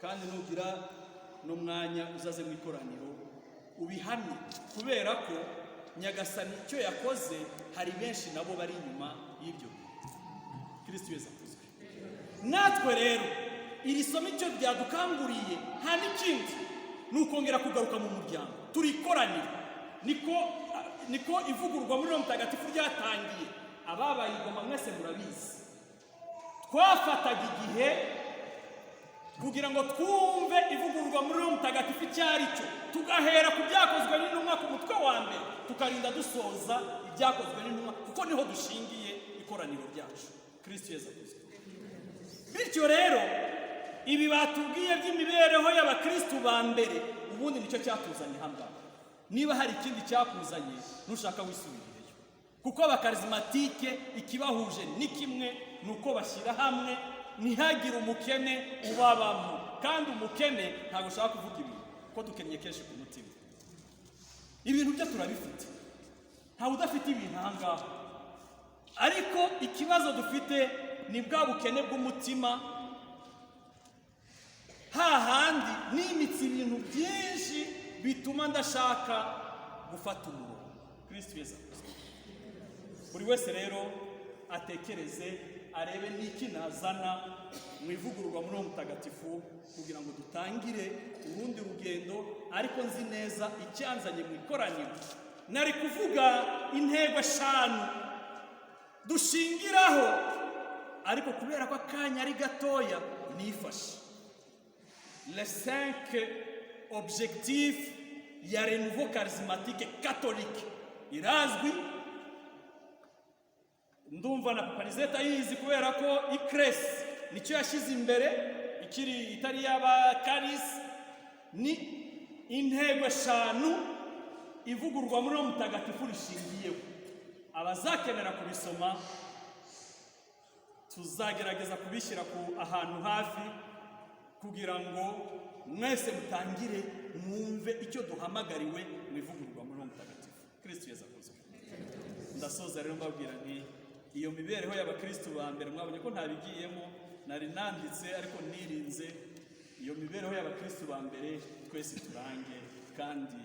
kandi nugira n'umwanya uzaze mu ikoraniro ubihamye, kubera ko Nyagasani icyo yakoze hari benshi nabo bari inyuma y'ibyo. Kristo Yesu akuzwe. Natwe rero iri somo icyo ryadukanguriye nta n'ikindi ni ukongera kugaruka mu muryango turikoranira. Niko ivugurwa muri Roho Mutagatifu ryatangiye. Ababaye igoma mwese murabizi, twafataga igihe kugira ngo twumve ivugurwa muri Roho Mutagatifu icyo ari cyo, tugahera ku byakozwe n'intumwa ku mutwe wa mbere tukarinda dusoza ibyakozwe n'intumwa, kuko niho dushingiye ikoraniro ryacu. Kristo Yesu akuzwe. Bityo rero ibi batubwiye by'imibereho y'abakristo ba mbere ubundi nicyo cyatuzanye hano. Niba hari ikindi cyakuzanye ntushaka wisubirireyo, kuko abakarizmatike ikibahuje ni kimwe, nuko bashyira hamwe ntihagire umukene ubabamo. Kandi umukene ntabwo ushaka kuvuga ibintu ko dukennye kenshi ku mutima. Ibintu byo turabifite, ntawe udafite ibintu aha ngaha, ariko ikibazo dufite ni bwa bukene bw'umutima, hahandi nimitse ibintu byinshi bituma ndashaka gufata umurongo. Kristo Yesu akuzwe. Buri wese rero atekereze, arebe n'iki nazana mu ivugururwa muri Roho Mutagatifu kugira ngo dutangire urundi rugendo. Ariko nzi neza icyanzanye mu ikoraniro, nari kuvuga intego 5 dushingiraho, ariko kubera ko akanya ari gatoya nifashe. Les 5 objectifs ya renouveau charismatique catholique irazwi, ndumva na Paparizeta yizi kubera ko ikresi nicyo yashyize imbere ikiri itari yaba karisi. Ni intego 5 ivugurwa muri Roho Mutagatifu rishingiyeho. Abazakenera kubisoma tuzagerageza kubishyira ku ahantu hafi kugira ngo mwese mutangire mwumve icyo duhamagariwe mu ivugururwa muri Roho Mutagatifu. Kristo Yesu akuzwe. Ndasoza rero mbabwira nti iyo mibereho y'abakristo ba mbere mwabonye ko ntabigiyemo, nari nanditse ariko nirinze. Iyo mibereho y'abakristo ba mbere twese turange kandi